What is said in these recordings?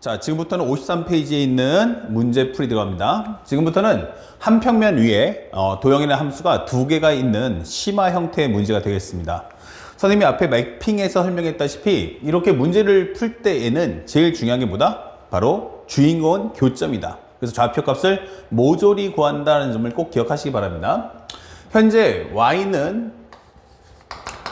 자, 지금부터는 53페이지에 있는 문제 풀이 들어갑니다. 지금부터는 한 평면 위에 도형이라는 함수가 두 개가 있는 심화 형태의 문제가 되겠습니다. 선생님이 앞에 매핑에서 설명했다시피 이렇게 문제를 풀 때에는 제일 중요한 게 뭐다? 바로 주인공은 교점이다. 그래서 좌표값을 모조리 구한다는 점을 꼭 기억하시기 바랍니다. 현재 y는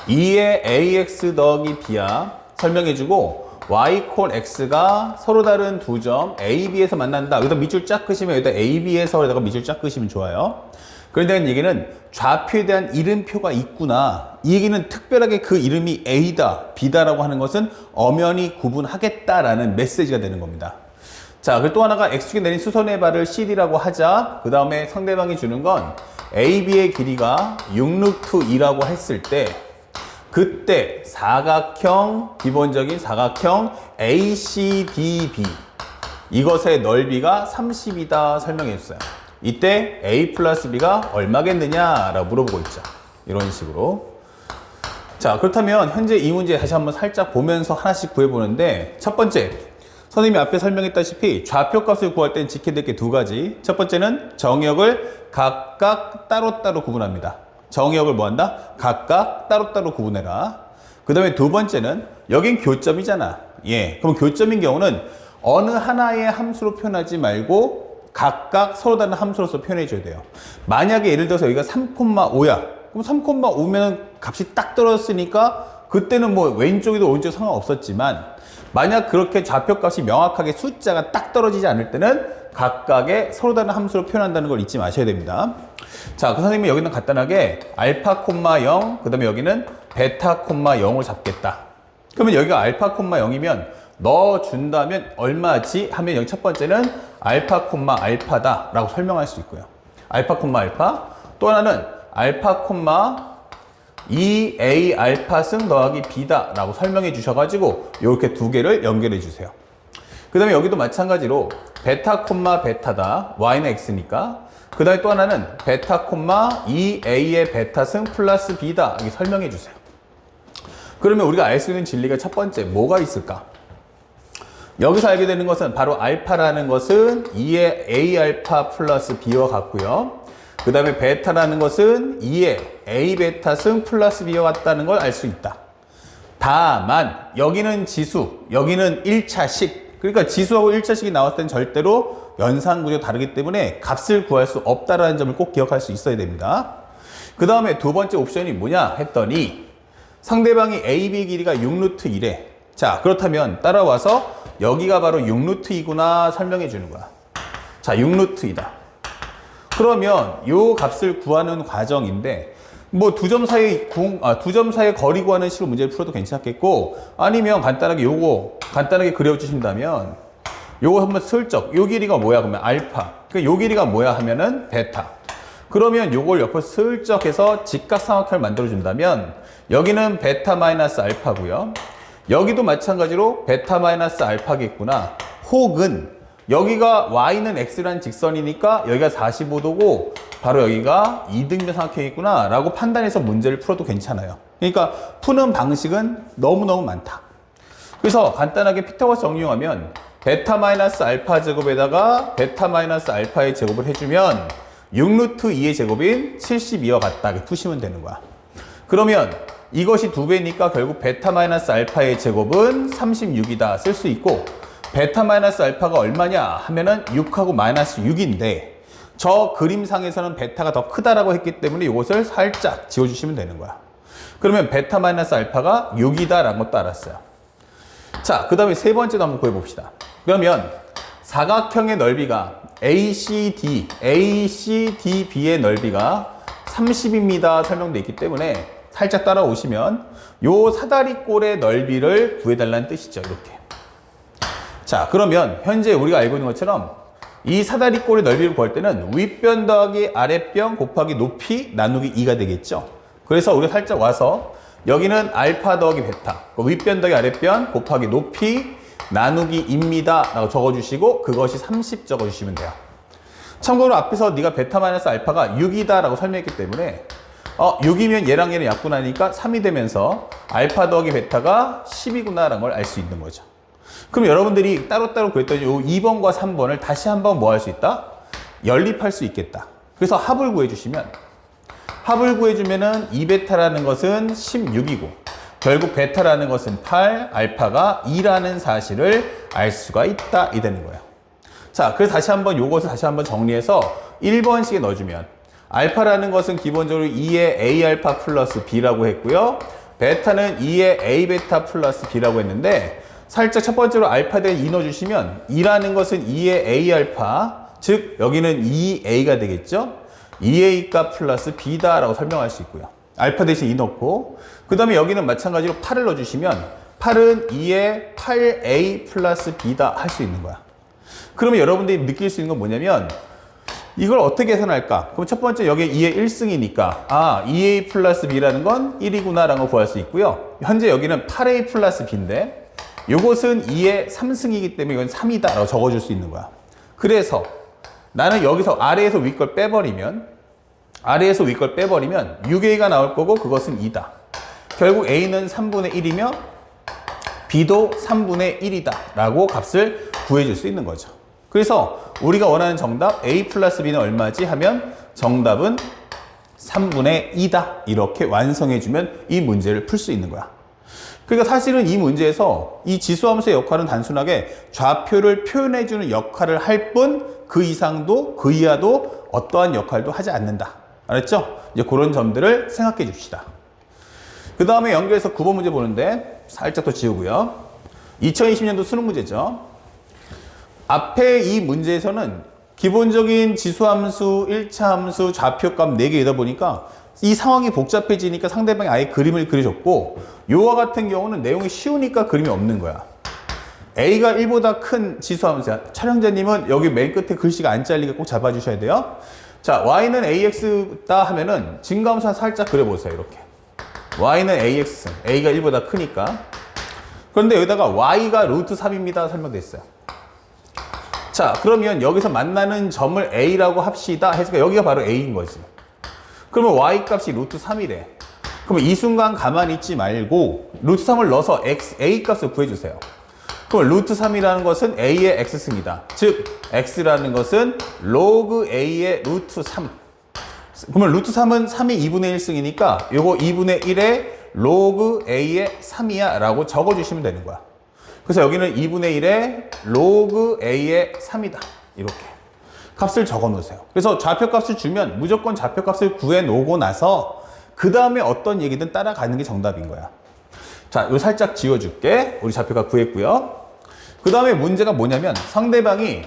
2의 ax 더하기 b야 설명해주고 y 콜 x가 서로 다른 두 점 a, b에서 만난다. 여기다 밑줄 쫙 그시면 여기다 a, b에서 여기다가 밑줄 쫙 그시면 좋아요. 그런데 얘기는 좌표에 대한 이름표가 있구나. 이 얘기는 특별하게 그 이름이 a다, b다라고 하는 것은 엄연히 구분하겠다라는 메시지가 되는 겁니다. 자, 그리고 또 하나가 x축에 내린 수선의 발을 cd라고 하자. 그 다음에 상대방이 주는 건 ab의 길이가 6루트2라고 했을 때 그때 사각형, 기본적인 사각형 ACDB 이것의 넓이가 30이다 설명해 줬어요. 이때 A 플러스 B가 얼마겠느냐 라고 물어보고 있죠. 이런 식으로. 자, 그렇다면 현재 이 문제 다시 한번 살짝 보면서 하나씩 구해보는데, 첫 번째, 선생님이 앞에 설명했다시피 좌표값을 구할 땐 지켜야 될 게 두 가지. 첫 번째는 정역을 각각 따로따로 구분합니다. 정역을 뭐 한다? 각각 따로따로 구분해라. 그 다음에 두 번째는 여긴 교점이잖아. 예. 그럼 교점인 경우는 어느 하나의 함수로 표현하지 말고 각각 서로 다른 함수로서 표현해 줘야 돼요. 만약에 예를 들어서 여기가 3,5야. 그럼 3,5면 값이 딱 떨어졌으니까 그때는 뭐 왼쪽이도 오른쪽도 상관없었지만, 만약 그렇게 좌표값이 명확하게 숫자가 딱 떨어지지 않을 때는 각각의 서로 다른 함수로 표현한다는 걸 잊지 마셔야 됩니다. 자, 그 선생님이 여기는 간단하게 알파, 0, 그 다음에 여기는 베타, 0을 잡겠다. 그러면 여기가 알파, 0이면 넣어준다면 얼마지? 하면 여기 첫 번째는 알파, 알파다 라고 설명할 수 있고요. 알파, 알파. 또 하나는 알파, 2a 알파 승 더하기 b다 라고 설명해 주셔가지고 이렇게 두 개를 연결해 주세요. 그 다음에 여기도 마찬가지로 베타, 베타다. y는 x니까. 그 다음에 또 하나는 베타, 2a의 베타 승 플러스 b다. 이렇게 설명해 주세요. 그러면 우리가 알 수 있는 진리가 첫 번째 뭐가 있을까? 여기서 알게 되는 것은 바로 알파라는 것은 2의 a 알파 플러스 b와 같고요. 그 다음에 베타라는 것은 2의 a 베타 승 플러스 b와 같다는 걸 알 수 있다. 다만 여기는 지수, 여기는 1차식. 그러니까 지수하고 1차식이 나왔을 땐 절대로 연산구조가 다르기 때문에 값을 구할 수 없다는 점을 꼭 기억할 수 있어야 됩니다. 그 다음에 두 번째 옵션이 뭐냐 했더니 상대방이 AB 길이가 6루트1에, 자, 그렇다면 따라와서 여기가 바로 6루트2구나 설명해 주는 거야. 자, 6루트2다. 그러면 요 값을 구하는 과정인데, 뭐 두 점 사이의 거리 구하는 식으로 문제를 풀어도 괜찮겠고, 아니면 간단하게 요거 간단하게 그려주신다면 요거 한번 슬쩍, 요 길이가 뭐야 그러면 알파, 요 길이가 뭐야 하면은 베타. 그러면 요걸 옆에 슬쩍 해서 직각삼각형을 만들어 준다면 여기는 베타 마이너스 알파고요, 여기도 마찬가지로 베타 마이너스 알파겠구나. 혹은 여기가 y는 x라는 직선이니까 여기가 45도고 바로 여기가 이등변 삼각형이구나 라고 판단해서 문제를 풀어도 괜찮아요. 그러니까 푸는 방식은 너무너무 많다. 그래서 간단하게 피타고라스 정리하면 베타 마이너스 알파 제곱에다가 베타 마이너스 알파의 제곱을 해주면 6루트2의 제곱인 72와 같다. 이렇게 푸시면 되는 거야. 그러면 이것이 2배니까 결국 베타 마이너스 알파의 제곱은 36이다 쓸 수 있고, 베타 마이너스 알파가 얼마냐 하면은 6하고 마이너스 6인데 저 그림상에서는 베타가 더 크다라고 했기 때문에 이것을 살짝 지워주시면 되는 거야. 그러면 베타 마이너스 알파가 6이다 라는 것도 알았어요. 자, 그 다음에 세 번째도 한번 구해봅시다. 그러면 사각형의 넓이가 ACDB의 넓이가 30입니다 설명되어 있기 때문에 살짝 따라오시면 요 사다리꼴의 넓이를 구해달라는 뜻이죠. 이렇게. 자, 그러면 현재 우리가 알고 있는 것처럼 이 사다리꼴의 넓이를 구할 때는 윗변 더하기 아랫변 곱하기 높이 나누기 2가 되겠죠. 그래서 우리가 살짝 와서 여기는 알파 더하기 베타, 윗변 더하기 아랫변 곱하기 높이 나누기 2입니다 라고 적어주시고 그것이 30 적어주시면 돼요. 참고로 앞에서 네가 베타 마이너스 알파가 6이다 라고 설명했기 때문에 6이면 얘랑 얘는 약분하니까 3이 되면서 알파 더하기 베타가 10이구나 라는 걸 알 수 있는 거죠. 그럼 여러분들이 따로따로 구했더니 요 2번과 3번을 다시 한번 뭐 할 수 있다? 연립할 수 있겠다. 그래서 합을 구해주시면은 2베타라는 것은 16이고 결국 베타라는 것은 8, 알파가 2라는 사실을 알 수가 있다 이 되는 거예요. 자, 그래서 다시 한번 요것을 다시 한번 정리해서 1번씩에 넣어주면 알파라는 것은 기본적으로 2의 A 알파 플러스 B라고 했고요. 베타는 2의 A 베타 플러스 B라고 했는데 살짝 첫 번째로 알파 대신 2 넣어주시면 2라는 것은 2의 A 알파, 즉 여기는 2A가 되겠죠. 2A 값 플러스 B다라고 설명할 수 있고요. 알파 대신 2 넣고 그 다음에 여기는 마찬가지로 8을 넣어주시면 8은 2의 8A 플러스 B다 할 수 있는 거야. 그러면 여러분들이 느낄 수 있는 건 뭐냐면 이걸 어떻게 계산할까? 그럼 첫 번째 여기에 2의 1승이니까 2A 플러스 B라는 건 1이구나 라는 걸 구할 수 있고요. 현재 여기는 8A 플러스 B인데 요것은 2의 3승이기 때문에 이건 3이다 라고 적어줄 수 있는 거야. 그래서 나는 여기서 아래에서 위 걸 빼버리면 6A가 나올 거고 그것은 2다. 결국 A는 3분의 1이며 B도 3분의 1이다 라고 값을 구해줄 수 있는 거죠. 그래서 우리가 원하는 정답 A 플러스 B는 얼마지 하면 정답은 3분의 2다 이렇게 완성해주면 이 문제를 풀 수 있는 거야. 그러니까 사실은 이 문제에서 이 지수함수의 역할은 단순하게 좌표를 표현해주는 역할을 할 뿐 그 이상도 그 이하도 어떠한 역할도 하지 않는다. 알았죠? 이제 그런 점들을 생각해 줍시다. 그 다음에 연결해서 9번 문제 보는데 살짝 더 지우고요. 2020년도 수능 문제죠. 앞에 이 문제에서는 기본적인 지수함수, 1차 함수, 좌표값 4개이다 보니까 이 상황이 복잡해지니까 상대방이 아예 그림을 그려줬고 요와 같은 경우는 내용이 쉬우니까 그림이 없는 거야. A가 1보다 큰 지수함수야. 촬영자님은 여기 맨 끝에 글씨가 안 잘리게 꼭 잡아주셔야 돼요. 자, Y는 AX다 하면은 증가함수 살짝 그려보세요. 이렇게. Y는 AX, A가 1보다 크니까. 그런데 여기다가 Y가 루트 3입니다. 설명되어 있어요. 자, 그러면 여기서 만나는 점을 A라고 합시다. 해서 여기가 바로 A인 거지. 그러면 Y 값이 루트 3이래. 그러면 이 순간 가만히 있지 말고 루트 3을 넣어서 A 값을 구해주세요. 그럼 루트 3이라는 것은 A의 X승이다. 즉, X라는 것은 로그 A의 루트 3. 그러면 루트 3은 3이 2분의 1승이니까 요거 2분의 1의 로그 A의 3이야 라고 적어주시면 되는 거야. 그래서 여기는 2분의 1의 로그 A의 3이다. 이렇게 값을 적어 놓으세요. 그래서 좌표값을 주면 무조건 좌표값을 구해 놓고 나서 그 다음에 어떤 얘기든 따라가는 게 정답인 거야. 자, 요 살짝 지워줄게. 우리 좌표값 구했고요. 그 다음에 문제가 뭐냐면 상대방이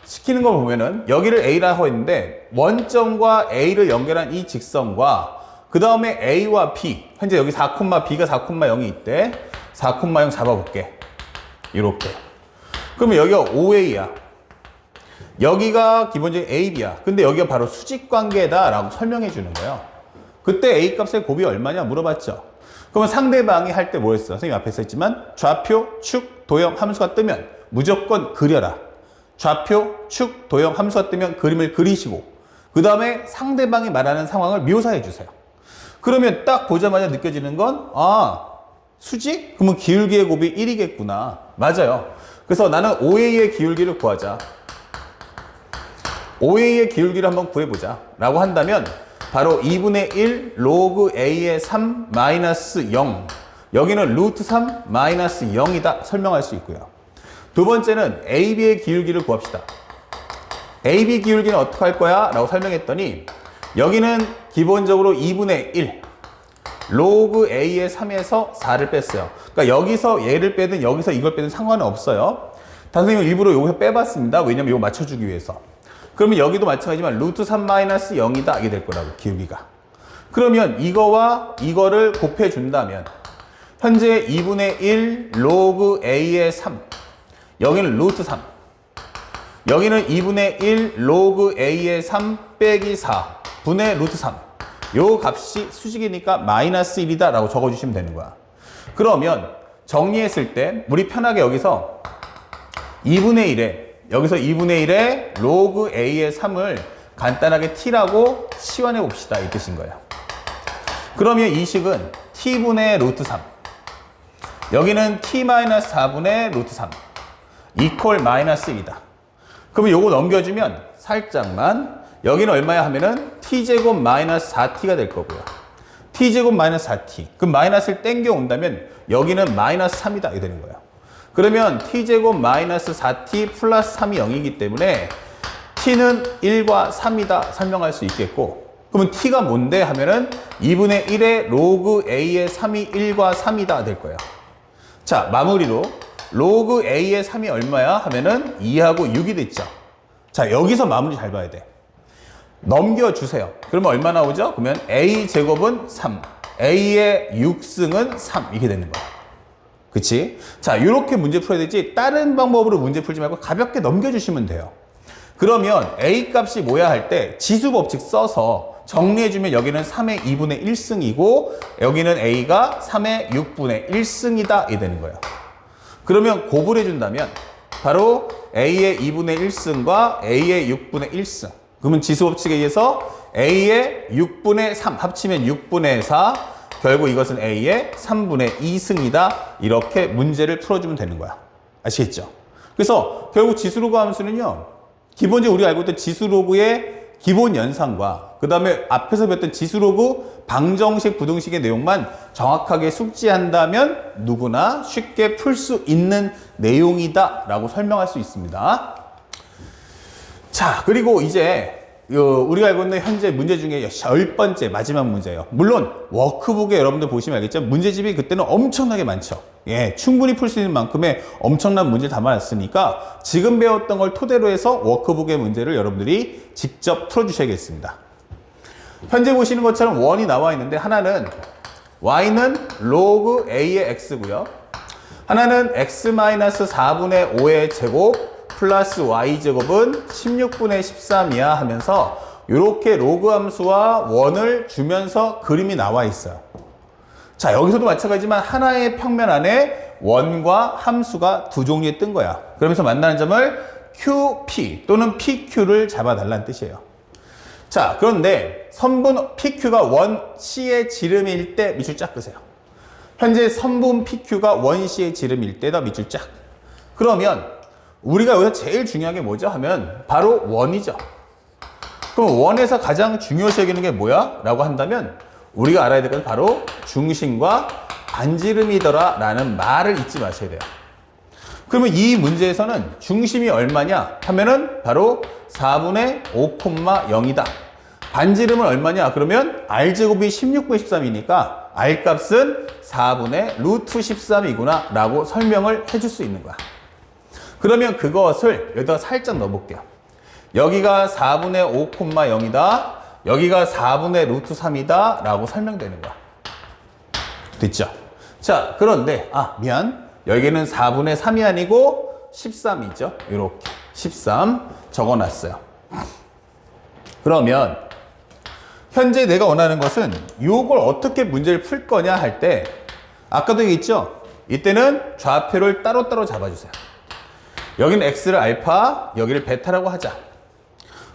시키는 걸 보면은 여기를 A라고 했는데 원점과 A를 연결한 이 직선과 그 다음에 A와 B, 현재 여기 4, B가 4,0이 있대. 4,0 잡아볼게. 이렇게. 그러면 여기가 OA야. 여기가 기본적인 AB야. 근데 여기가 바로 수직관계다 라고 설명해 주는 거예요. 그때 A 값의 곱이 얼마냐 물어봤죠. 그러면 상대방이 할 때 뭐였어? 선생님 앞에 써있지만 좌표, 축, 도형, 함수가 뜨면 무조건 그려라. 좌표, 축, 도형, 함수가 뜨면 그림을 그리시고 그 다음에 상대방이 말하는 상황을 묘사해 주세요. 그러면 딱 보자마자 느껴지는 건 수직? 그러면 기울기의 곱이 1이겠구나. 맞아요. 그래서 나는 OA의 기울기를 구하자. OA의 기울기를 한번 구해보자 라고 한다면 바로 2분의 1 로그 A의 3 마이너스 0, 여기는 루트 3 마이너스 0이다 설명할 수 있고요. 두 번째는 AB의 기울기를 구합시다. AB 기울기는 어떻게 할 거야? 라고 설명했더니 여기는 기본적으로 2분의 1 로그 A의 3에서 4를 뺐어요. 그러니까 여기서 얘를 빼든 여기서 이걸 빼든 상관은 없어요. 선생님은 일부러 여기서 빼봤습니다. 왜냐면 이거 맞춰주기 위해서. 그러면 여기도 마찬가지지만 루트 3 마이너스 0이다 이게 될 거라고 기울기가. 그러면 이거와 이거를 곱해준다면 현재 2분의 1 로그 A의 3, 여기는 루트 3, 여기는 2분의 1 로그 A의 3 빼기 4 분의 루트 3, 요 값이 수직이니까 마이너스 1이다 라고 적어주시면 되는 거야. 그러면 정리했을 때 우리 편하게 여기서 2분의 1에 여기서 2분의 1에 로그 A의 3을 간단하게 T라고 치환해 봅시다. 이 뜻인 거예요. 그러면 이 식은 T분의 루트 3. 여기는 T-4분의 루트 3. 이퀄 마이너스 1이다. 그러면 요거 넘겨주면 살짝만 여기는 얼마야 하면은 t제곱 마이너스 4t가 될 거고요. t제곱 마이너스 4t. 그럼 마이너스를 땡겨 온다면 여기는 마이너스 3이다. 이렇게 되는 거예요. 그러면 t제곱 마이너스 4t 플러스 3이 0이기 때문에 t는 1과 3이다 설명할 수 있겠고, 그러면 t가 뭔데 하면은 2분의 1의 로그 a의 3이 1과 3이다 될 거예요. 자, 마무리로 로그 a의 3이 얼마야 하면은 2하고 6이 됐죠. 자, 여기서 마무리 잘 봐야 돼. 넘겨주세요. 그러면 얼마 나오죠? 그러면 a 제곱은 3, a의 6승은 3 이렇게 되는 거야. 그치? 자, 이렇게 문제 풀어야 되지 다른 방법으로 문제 풀지 말고 가볍게 넘겨주시면 돼요. 그러면 a 값이 뭐야 할 때 지수 법칙 써서 정리해주면 여기는 3의 2분의 1승이고 여기는 a가 3의 6분의 1승이다 이 되는 거예요. 그러면 곱을 해준다면 바로 a의 2분의 1승과 a의 6분의 1승. 그러면 지수 법칙에 의해서 a의 6분의 3 합치면 6분의 4, 결국 이것은 a의 3분의 2승이다. 이렇게 문제를 풀어주면 되는 거야. 아시겠죠? 그래서 결국 지수로그 함수는요, 기본적으로 우리가 알고 있던 지수로그의 기본 연산과 그 다음에 앞에서 배웠던 지수로그 방정식, 부등식의 내용만 정확하게 숙지한다면 누구나 쉽게 풀 수 있는 내용이다 라고 설명할 수 있습니다. 자, 그리고 이제 우리가 알고 있는 현재 문제 중에 10번째 마지막 문제예요. 물론 워크북에 여러분들 보시면 알겠죠? 문제집이 그때는 엄청나게 많죠. 예, 충분히 풀 수 있는 만큼의 엄청난 문제를 담아놨으니까 지금 배웠던 걸 토대로 해서 워크북의 문제를 여러분들이 직접 풀어주셔야겠습니다. 현재 보시는 것처럼 원이 나와 있는데 하나는 y는 로그 a의 x고요. 하나는 x-4분의 5의 제곱 플러스 y제곱은 16분의 13이야 하면서 이렇게 로그 함수와 원을 주면서 그림이 나와 있어요. 자, 여기서도 마찬가지지만 하나의 평면 안에 원과 함수가 두 종류에 뜬 거야. 그러면서 만나는 점을 QP 또는 PQ를 잡아달라는 뜻이에요. 자, 그런데 선분 PQ가 원 C의 지름일 때 밑줄 쫙 그세요. 현재 선분 PQ가 원 C의 지름일 때다 밑줄 쫙. 그러면 우리가 여기서 제일 중요한 게 뭐죠? 하면 바로 원이죠. 그럼 원에서 가장 중요시 여기는 게 뭐야? 라고 한다면 우리가 알아야 될 건 바로 중심과 반지름이더라 라는 말을 잊지 마셔야 돼요. 그러면 이 문제에서는 중심이 얼마냐 하면은 바로 4분의 5,0이다. 반지름은 얼마냐? 그러면 r제곱이 16분의 13이니까 r값은 4분의 루트 13이구나 라고 설명을 해줄 수 있는 거야. 그러면 그것을 여기다가 살짝 넣어볼게요. 여기가 4분의 5,0이다. 여기가 4분의 루트 3이다. 라고 설명되는 거야. 됐죠? 자, 그런데, 미안. 여기는 4분의 3이 아니고 13이죠. 이렇게. 13 적어놨어요. 그러면, 현재 내가 원하는 것은 이걸 어떻게 문제를 풀 거냐 할 때, 아까도 얘기했죠? 이때는 좌표를 따로따로 잡아주세요. 여기는 x를 알파, 여기를 베타라고 하자.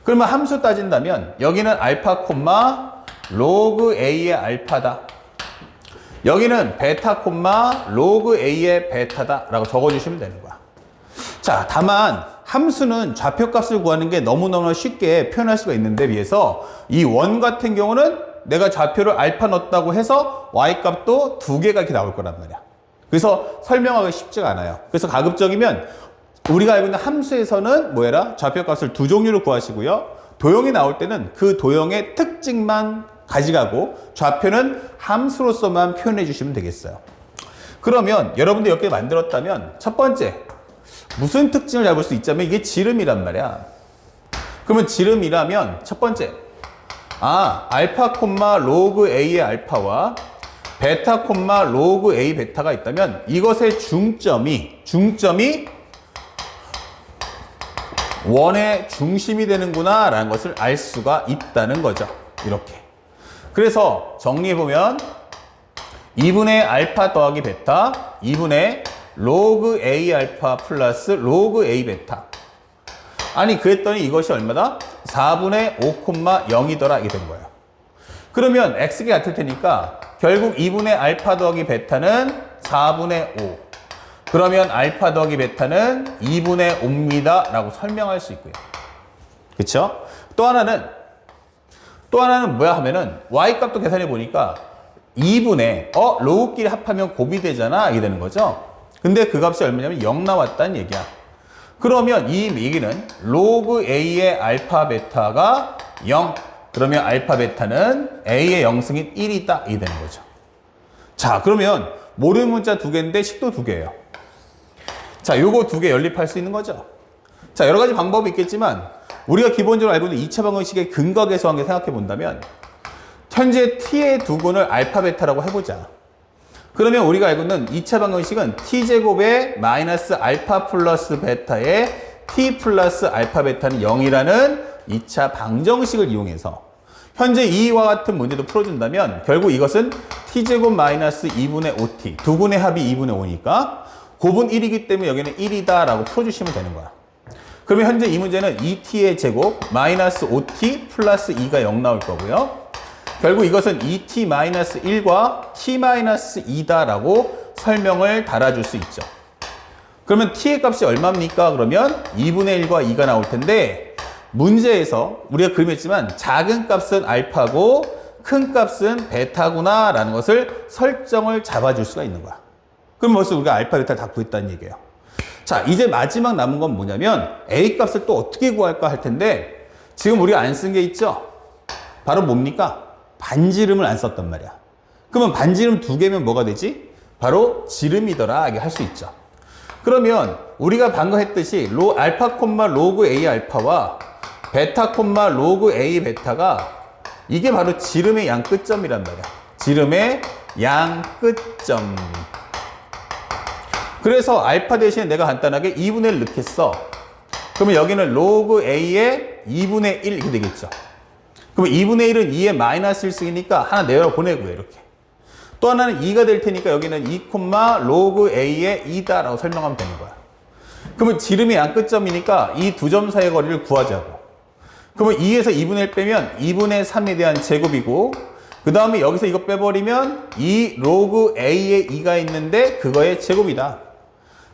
그러면 함수 따진다면 여기는 알파 콤마 로그 a의 알파다. 여기는 베타 콤마 로그 a의 베타다 라고 적어주시면 되는 거야. 자, 다만 함수는 좌표값을 구하는 게 너무너무 쉽게 표현할 수가 있는데 비해서 이 원 같은 경우는 내가 좌표를 알파 넣었다고 해서 y값도 두 개가 이렇게 나올 거란 말이야. 그래서 설명하기 쉽지가 않아요. 그래서 가급적이면 우리가 알고 있는 함수에서는 뭐해라? 좌표값을 두 종류로 구하시고요. 도형이 나올 때는 그 도형의 특징만 가져가고 좌표는 함수로서만 표현해 주시면 되겠어요. 그러면 여러분들 이렇게 만들었다면 첫 번째, 무슨 특징을 잡을 수 있자면 이게 지름이란 말이야. 그러면 지름이라면 첫 번째, 알파 콤마 로그 a의 알파와 베타 콤마 로그 a 베타가 있다면 이것의 중점이 원의 중심이 되는구나 라는 것을 알 수가 있다는 거죠. 이렇게. 그래서 정리해보면 2분의 알파 더하기 베타 2분의 로그 a 알파 플러스 로그 a 베타. 아니 그랬더니 이것이 얼마다? 4분의 5,0이더라 이게 된 거예요. 그러면 x가 같을 테니까 결국 2분의 알파 더하기 베타는 4분의 5 그러면 알파 더하기 베타는 2분의 5입니다 라고 설명할 수 있고요. 그쵸? 또 하나는 뭐야 하면은 y 값도 계산해 보니까 2분의 로그끼리 합하면 곱이 되잖아 이게 되는 거죠. 근데 그 값이 얼마냐면 0 나왔다는 얘기야. 그러면 이 얘기는 로그 a의 알파 베타가 0, 그러면 알파 베타는 a의 0승인 1이다 이 되는 거죠. 자, 그러면 모르는 문자 2개인데 식도 2개예요. 자, 요거 2개 연립할 수 있는 거죠. 자, 여러 가지 방법이 있겠지만 우리가 기본적으로 알고 있는 2차 방정식의 근거 계수한 게 생각해 본다면 현재 t의 두근을 알파 베타라고 해보자. 그러면 우리가 알고 있는 2차 방정식은 t제곱에 마이너스 알파 플러스 베타의 t 플러스 알파 베타는 0이라는 2차 방정식을 이용해서 현재 이와 같은 문제도 풀어준다면 결국 이것은 t제곱 마이너스 2분의 5t, 두근의 합이 2분의 5니까 곱은 1이기 때문에 여기는 1이다 라고 풀어주시면 되는 거야. 그러면 현재 이 문제는 2t의 제곱 마이너스 5t 플러스 2가 0 나올 거고요. 결국 이것은 2t 마이너스 1과 t 마이너스 2다 라고 설명을 달아줄 수 있죠. 그러면 t의 값이 얼마입니까? 그러면 2분의 1과 2가 나올 텐데 문제에서 우리가 그림했지만 작은 값은 알파고 큰 값은 베타구나 라는 것을 설정을 잡아줄 수가 있는 거야. 그럼 벌써 우리가 알파 베타를 다 구했다는 얘기예요. 자, 이제 마지막 남은 건 뭐냐면 a 값을 또 어떻게 구할까 할 텐데 지금 우리가 안 쓴 게 있죠? 바로 뭡니까? 반지름을 안 썼단 말이야. 그러면 반지름 2개면 뭐가 되지? 바로 지름이더라 이게 할 수 있죠. 그러면 우리가 방금 했듯이 알파 콤마 로그 a 알파와 베타 콤마 로그 a 베타가 이게 바로 지름의 양 끝점이란 말이야. 지름의 양 끝점. 그래서 알파 대신에 내가 간단하게 2분의 1 넣겠어. 그러면 여기는 로그 a의 2분의 1 이렇게 되겠죠. 그러면 2분의 1은 2의 마이너스 1승이니까 하나 내려 보내고요 이렇게. 또 하나는 2가 될 테니까 여기는 2, 로그 a의 2다 라고 설명하면 되는 거야. 그러면 지름의 양 끝점이니까 이 두 점 사이의 거리를 구하자고. 그러면 2에서 2분의 1 빼면 2분의 3에 대한 제곱이고 그 다음에 여기서 이거 빼버리면 2 로그 a의 2가 있는데 그거의 제곱이다.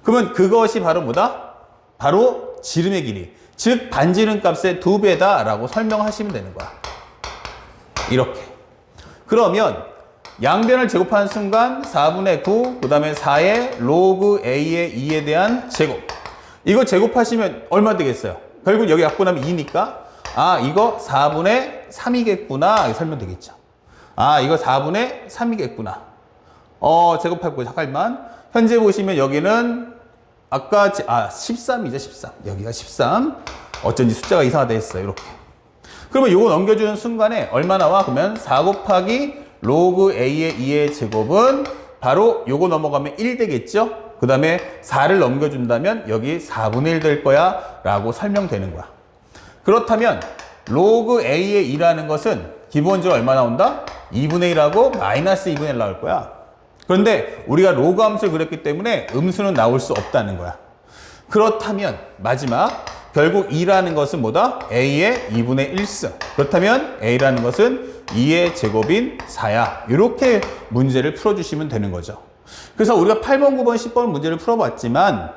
그러면 그것이 바로 뭐다? 바로 지름의 길이. 즉 반지름 값의 2배다 라고 설명하시면 되는 거야. 이렇게. 그러면 양변을 제곱하는 순간 4분의 9, 그 다음에 4의 로그 a의 2에 대한 제곱. 이거 제곱하시면 얼마 되겠어요? 결국 여기 갖고 나면 2니까 이거 4분의 3이겠구나 이렇게 설명되겠죠. 이거 4분의 3이겠구나. 제곱해보고 잠깐만. 현재 보시면 여기는 아까 13이죠. 13. 여기가 13. 어쩐지 숫자가 이상하다 했어요. 이렇게. 그러면 요거 넘겨주는 순간에 얼마 나와? 그러면 4 곱하기 로그 a의 2의 제곱은 바로 요거 넘어가면 1 되겠죠? 그 다음에 4를 넘겨준다면 여기 4분의 1 될 거야 라고 설명되는 거야. 그렇다면 로그 a의 2라는 것은 기본적으로 얼마 나온다? 2분의 1하고 마이너스 2분의 1 나올 거야. 그런데 우리가 로그 함수를 그렸기 때문에 음수는 나올 수 없다는 거야. 그렇다면 마지막 결국 2라는 것은 뭐다? a의 2분의 1승. 그렇다면 a라는 것은 2의 제곱인 4야. 이렇게 문제를 풀어주시면 되는 거죠. 그래서 우리가 8번, 9번, 10번 문제를 풀어봤지만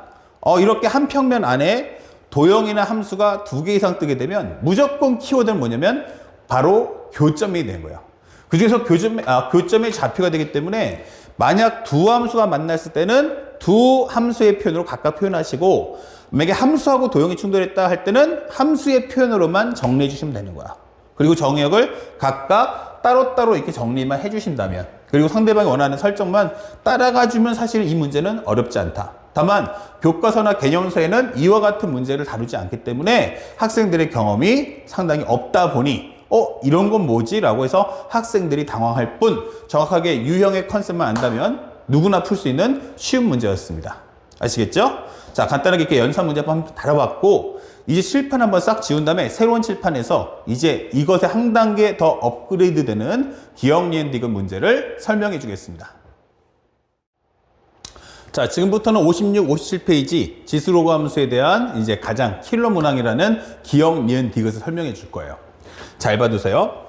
이렇게 한 평면 안에 도형이나 함수가 2개 이상 뜨게 되면 무조건 키워드는 뭐냐면 바로 교점이 되는 거예요. 그 중에서 교점의 좌표가 되기 때문에 만약 두 함수가 만났을 때는 두 함수의 표현으로 각각 표현하시고 만약에 함수하고 도형이 충돌했다 할 때는 함수의 표현으로만 정리해 주시면 되는 거야. 그리고 정의역을 각각 따로따로 이렇게 정리만 해주신다면 그리고 상대방이 원하는 설정만 따라가 주면 사실 이 문제는 어렵지 않다. 다만 교과서나 개념서에는 이와 같은 문제를 다루지 않기 때문에 학생들의 경험이 상당히 없다 보니 이런 건 뭐지? 라고 해서 학생들이 당황할 뿐 정확하게 유형의 컨셉만 안다면 누구나 풀 수 있는 쉬운 문제였습니다. 아시겠죠? 자, 간단하게 이렇게 연산 문제 한번 다뤄봤고 이제 칠판 한번 싹 지운 다음에 새로운 칠판에서 이제 이것에 한 단계 더 업그레이드 되는 기억, 니은, 디귿 문제를 설명해 주겠습니다. 자, 지금부터는 56, 57페이지 지수로그 함수에 대한 이제 가장 킬러 문항이라는 기억, 니은, 디귿을 설명해 줄 거예요. 잘 봐두세요.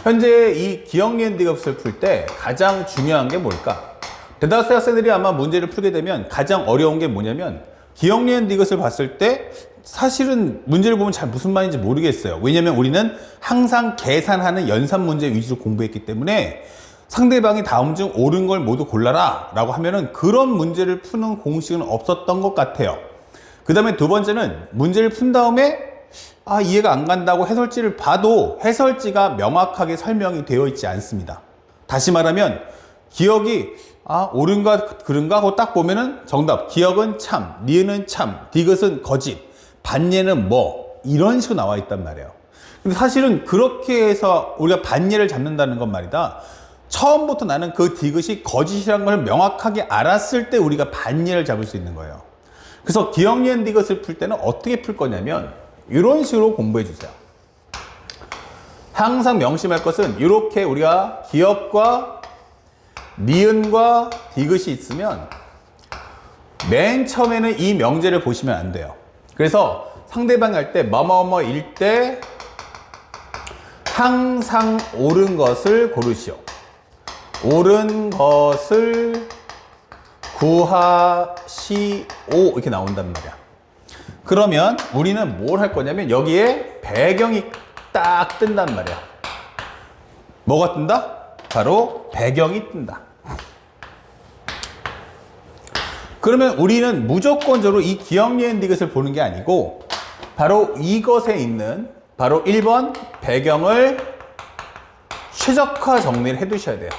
현재 이 기억, 니은, 디귿을 풀 때 가장 중요한 게 뭘까? 대다수 학생들이 아마 문제를 풀게 되면 가장 어려운 게 뭐냐면 기억, 니은, 디귿을 봤을 때 사실은 문제를 보면 잘 무슨 말인지 모르겠어요. 왜냐면 우리는 항상 계산하는 연산 문제 위주로 공부했기 때문에 상대방이 다음 중 옳은 걸 모두 골라라 라고 하면은 그런 문제를 푸는 공식은 없었던 것 같아요. 그 다음에 두 번째는 문제를 푼 다음에 이해가 안 간다고 해설지를 봐도 해설지가 명확하게 설명이 되어 있지 않습니다. 다시 말하면 기억이 옳은가 그른가 하고 딱 보면은 정답 기억은 참, 니은은 참, 디귿은 거짓, 반예는 뭐 이런 식으로 나와 있단 말이에요. 근데 사실은 그렇게 해서 우리가 반예를 잡는다는 건 말이다. 처음부터 나는 그 디귿이 거짓이라는 걸 명확하게 알았을 때 우리가 반예를 잡을 수 있는 거예요. 그래서 기억, 니은, 디귿을 풀 때는 어떻게 풀 거냐면 이런 식으로 공부해 주세요. 항상 명심할 것은 이렇게 우리가 기억과 니은과 디귿이 있으면 맨 처음에는 이 명제를 보시면 안 돼요. 그래서 상대방이 할 때 뭐뭐뭐일 때 항상 옳은 것을 고르시오. 옳은 것을 구하시오 이렇게 나온단 말이야. 그러면 우리는 뭘 할 거냐면 여기에 배경이 딱 뜬단 말이야. 뭐가 뜬다? 바로 배경이 뜬다. 그러면 우리는 무조건적으로 이 기억, 니은, 디귿을 보는 게 아니고 바로 이것에 있는 바로 1번 배경을 최적화 정리를 해 두셔야 돼요.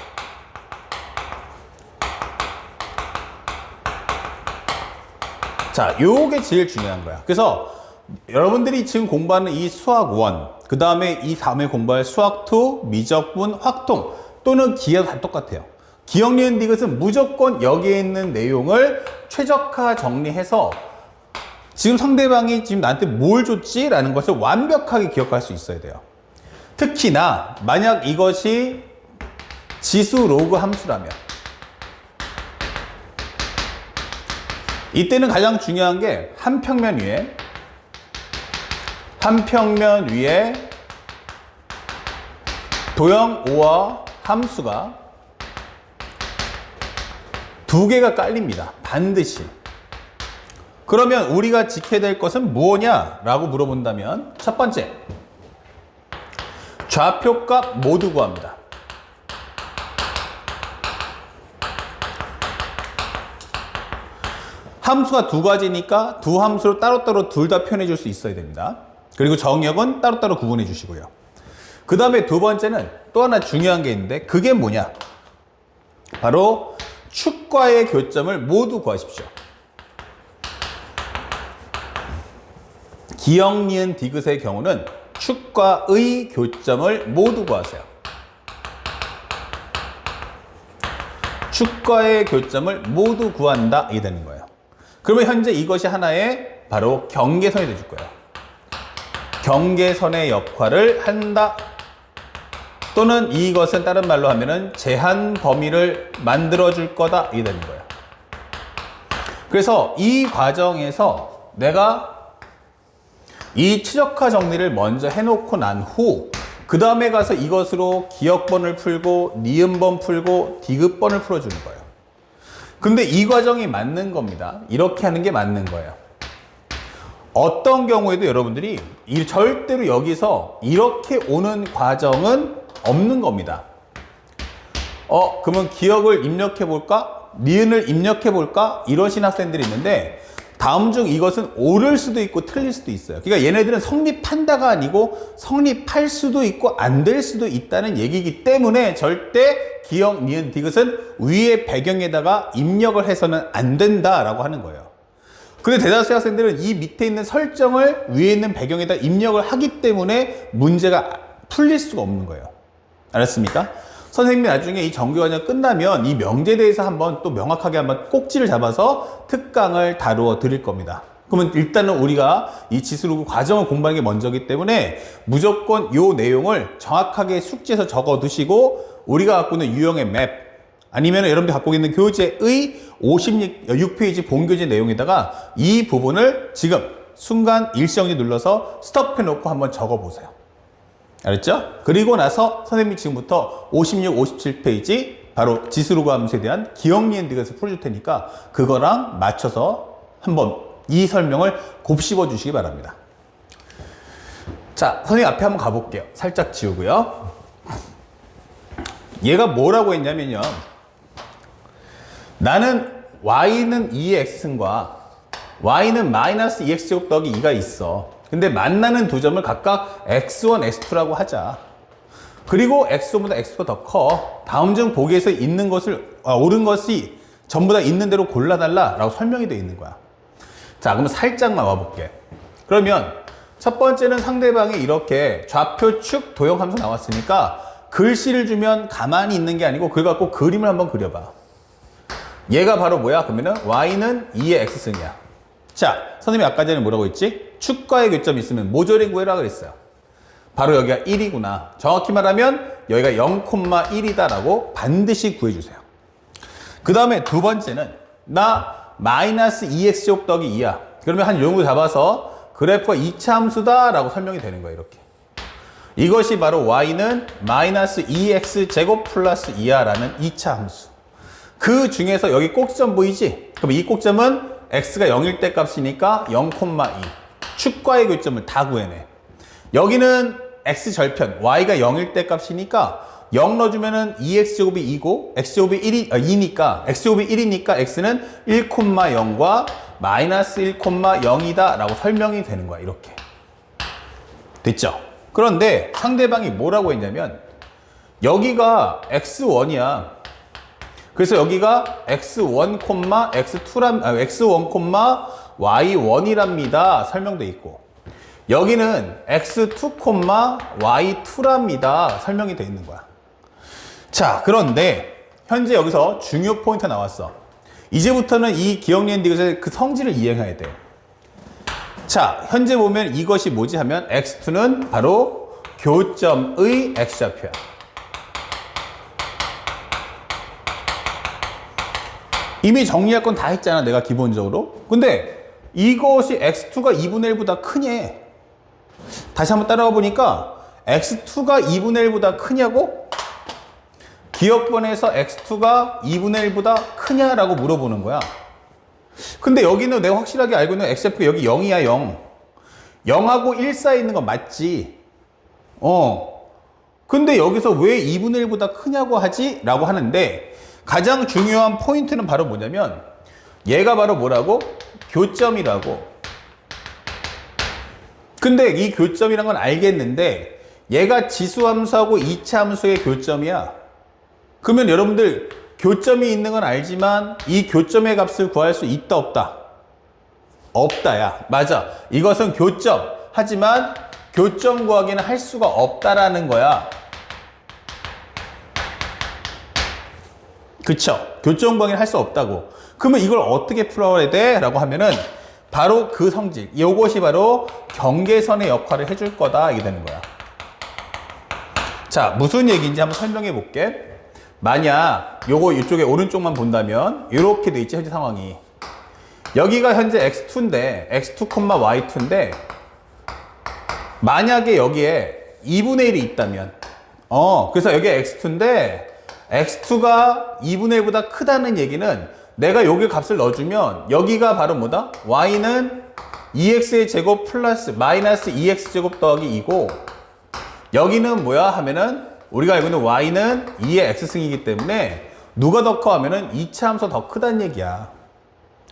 자, 요게 제일 중요한 거야. 그래서 여러분들이 지금 공부하는 이 수학 1, 그 다음에 이 다음에 공부할 수학 2, 미적분, 확통 또는 기하 다 똑같아요. 기억, 니은, 디귿은 무조건 여기에 있는 내용을 최적화 정리해서 지금 상대방이 지금 나한테 뭘 줬지? 라는 것을 완벽하게 기억할 수 있어야 돼요. 특히나 만약 이것이 지수 로그 함수라면 이때는 가장 중요한 게 한 평면 위에 도형 5와 함수가 두 개가 깔립니다. 반드시. 그러면 우리가 지켜야 될 것은 뭐냐? 라고 물어본다면 첫 번째, 좌표값 모두 구합니다. 함수가 두 가지니까 두 함수로 따로따로 둘 다 표현해 줄 수 있어야 됩니다. 그리고 정역은 따로따로 구분해 주시고요. 그 다음에 두 번째는 또 하나 중요한 게 있는데 그게 뭐냐? 바로 축과의 교점을 모두 구하십시오. 기억, 니은, 디귿의 경우는 축과의 교점을 모두 구하세요. 축과의 교점을 모두 구한다 이게 되는 거예요. 그러면 현재 이것이 하나의 바로 경계선이 되줄 거예요. 경계선의 역할을 한다. 또는 이것은 다른 말로 하면은 제한 범위를 만들어 줄 거다 이게 되는 거예요. 그래서 이 과정에서 내가 이 최적화 정리를 먼저 해놓고 난 후 그 다음에 가서 이것으로 기억번을 풀고 니은번 풀고 디귿번을 풀어주는 거예요. 근데 이 과정이 맞는 겁니다. 이렇게 하는 게 맞는 거예요. 어떤 경우에도 여러분들이 절대로 여기서 이렇게 오는 과정은 없는 겁니다. 그러면 기억을 입력해 볼까? 니은을 입력해 볼까? 이러신 학생들이 있는데 다음 중 이것은 옳을 수도 있고 틀릴 수도 있어요. 그러니까 얘네들은 성립한다가 아니고 성립할 수도 있고 안 될 수도 있다는 얘기이기 때문에 절대 기억, 니은, 디귿은 위에 배경에다가 입력을 해서는 안 된다라고 하는 거예요. 근데 대다수 학생들은 이 밑에 있는 설정을 위에 있는 배경에다 입력을 하기 때문에 문제가 풀릴 수가 없는 거예요. 알았습니까? 선생님이 나중에 이 정규과정 끝나면 이 명제에 대해서 한번 또 명확하게 한번 꼭지를 잡아서 특강을 다루어 드릴 겁니다. 그러면 일단은 우리가 이 지수로그 과정을 공부하는 게 먼저이기 때문에 무조건 이 내용을 정확하게 숙지해서 적어 두시고 우리가 갖고 있는 유형의 맵 아니면 여러분들 갖고 있는 교재의 56페이지 본교재 내용에다가 이 부분을 지금 순간 일시정지 눌러서 스톱해 놓고 한번 적어 보세요. 알았죠? 그리고 나서 선생님이 지금부터 56, 57페이지 바로 지수로그 함수에 대한 기억니은 디귿을 풀어줄 테니까 그거랑 맞춰서 한번 이 설명을 곱씹어 주시기 바랍니다. 자, 선생님 앞에 한번 가볼게요. 살짝 지우고요. 얘가 뭐라고 했냐면요. 나는 y는 2의 x승과 y는 마이너스 2x제곱 더하기 2가 있어. 근데 만나는 두 점을 각각 x1, x2라고 하자. 그리고 x1보다 x2가 더 커. 다음 중 보기에서 있는 것을, 옳은 것이 전부 다 있는 대로 골라달라 라고 설명이 되어 있는 거야. 자, 그럼 살짝만 와볼게. 그러면 첫 번째는 상대방이 이렇게 좌표축 도형함수 나왔으니까 글씨를 주면 가만히 있는 게 아니고 그걸 갖고 그림을 한번 그려봐. 얘가 바로 뭐야? 그러면은 y는 2의 x승이야. 자, 선생님이 아까 전에 뭐라고 했지? 축과의 교점이 있으면 모조리 구해라 그랬어요. 바로 여기가 1이구나. 정확히 말하면 여기가 0,1이다 라고 반드시 구해주세요. 그 다음에 두 번째는 나 마이너스 2x제곱 더하기 2야. 그러면 한 요 정도 잡아서 그래프가 2차 함수다 라고 설명이 되는 거예요. 이렇게. 이것이 바로 y는 마이너스 2x제곱 플러스 2야 라는 2차 함수. 그 중에서 여기 꼭지점 보이지? 그럼 이 꼭점은 x가 0일 때 값이니까 0,2. 축과의 교점을 다 구해내. 여기는 x절편, y가 0일 때 값이니까 0 넣어주면은 2x제곱이 2고 x제곱이 2니까 x제곱이 1이니까 x는 1,0과 마이너스 1,0이다 라고 설명이 되는 거야. 이렇게. 됐죠? 그런데 상대방이 뭐라고 했냐면 여기가 x1이야. 그래서 여기가 x1, x1, y1이랍니다. 설명돼 있고 여기는 x2, y2랍니다. 설명이 돼 있는 거야. 자, 그런데 현재 여기서 중요 포인트 나왔어. 이제부터는 이 기억니은 디귿의 그 성질을 이해해야 돼. 자, 현재 보면 이것이 뭐지 하면 x2는 바로 교점의 x좌표야. 이미 정리할 건 다 했잖아, 내가 기본적으로. 근데 이것이 x2가 2분의 1보다 크냐? 다시 한번 따라가 보니까 x2가 2분의 1보다 크냐고? 기억번에서 x2가 2분의 1보다 크냐라고 물어보는 거야. 근데 여기는 내가 확실하게 알고 있는 x좌표가 여기 0이야, 0. 0하고 1 사이에 있는 건 맞지? 근데 여기서 왜 2분의 1보다 크냐고 하지? 라고 하는데 가장 중요한 포인트는 바로 뭐냐면 얘가 바로 뭐라고? 교점이라고. 근데 이 교점이란 건 알겠는데 얘가 지수함수하고 2차 함수의 교점이야. 그러면 여러분들 교점이 있는 건 알지만 이 교점의 값을 구할 수 있다 없다? 없다야. 맞아. 이것은 교점. 하지만 교점 구하기는 할 수가 없다라는 거야. 그쵸? 교점 구하기는 할 수 없다고. 그러면 이걸 어떻게 풀어야 돼? 라고 하면은 바로 그 성질. 이것이 바로 경계선의 역할을 해줄 거다. 이게 되는 거야. 자, 무슨 얘기인지 한번 설명해 볼게. 만약 요거 이쪽에 오른쪽만 본다면 이렇게 돼 있지, 현재 상황이. 여기가 현재 x2인데 x2, y2인데 만약에 여기에 2분의 1이 있다면 그래서 여기에 x2인데 x2가 2분의 1보다 크다는 얘기는 내가 여기 값을 넣어주면 여기가 바로 뭐다? y는 2x의 제곱 플러스 마이너스 2x제곱 더하기 2고 여기는 뭐야 하면은 우리가 알고 있는 y는 2의 x승이기 때문에 누가 더 커 하면은 2차 함수가 더 크다는 얘기야.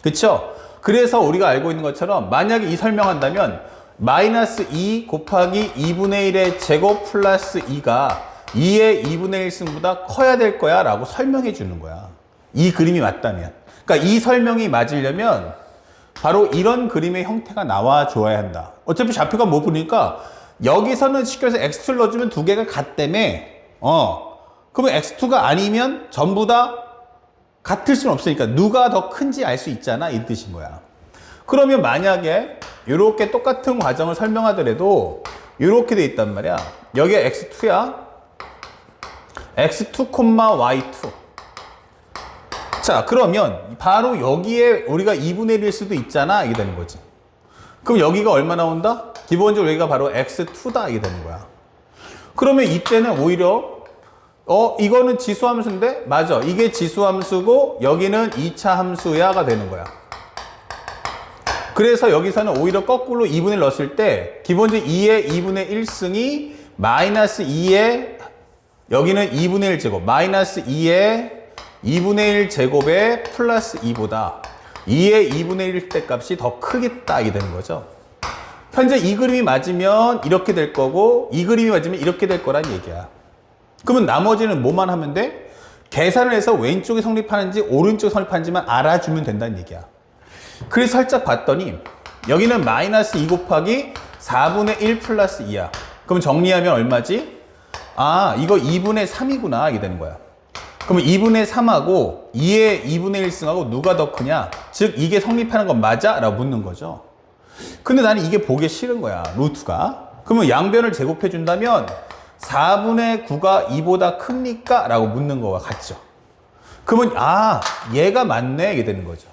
그쵸? 그래서 우리가 알고 있는 것처럼 만약에 이 설명한다면 마이너스 2 곱하기 2분의 1의 제곱 플러스 2가 2의 2분의 1승보다 커야 될 거야 라고 설명해 주는 거야. 이 그림이 맞다면. 그러니까 이 설명이 맞으려면 바로 이런 그림의 형태가 나와 줘야 한다. 어차피 좌표가 뭐 보니까 여기서는 쉽게 해서 x2를 넣어주면 두 개가 같다며. 그러면 x2가 아니면 전부 다 같을 수는 없으니까 누가 더 큰지 알 수 있잖아. 이 뜻인 거야. 그러면 만약에 이렇게 똑같은 과정을 설명하더라도 이렇게 돼 있단 말이야. 여기가 x2야. x2, y2. 자, 그러면 바로 여기에 우리가 2분의 1일 수도 있잖아. 이게 되는 거지. 그럼 여기가 얼마 나온다? 기본적으로 여기가 바로 x2다. 이게 되는 거야. 그러면 이때는 오히려 이거는 지수함수인데? 맞아. 이게 지수함수고 여기는 2차 함수야가 되는 거야. 그래서 여기서는 오히려 거꾸로 2분의 1 넣었을 때 기본적으로 2의 2분의 1승이 마이너스 2의 여기는 2분의 1제곱 마이너스 2의 2분의 1제곱의 플러스 2보다 2의 2분의 1 때 값이 더 크겠다 이게 되는 거죠. 현재 이 그림이 맞으면 이렇게 될 거고 이 그림이 맞으면 이렇게 될 거란 얘기야. 그러면 나머지는 뭐만 하면 돼? 계산을 해서 왼쪽이 성립하는지 오른쪽이 성립하는지만 알아주면 된다는 얘기야. 그래서 살짝 봤더니 여기는 마이너스 2 곱하기 4분의 1 플러스 2야. 그럼 정리하면 얼마지? 이거 2분의 3이구나 이게 되는 거야. 그러면 2분의 3하고 2의 2분의 1승하고 누가 더 크냐? 즉 이게 성립하는 건 맞아? 라고 묻는 거죠. 근데 나는 이게 보기 싫은 거야. 루트가. 그러면 양변을 제곱해 준다면 4분의 9가 2보다 큽니까? 라고 묻는 거와 같죠. 그러면 얘가 맞네 이게 되는 거죠.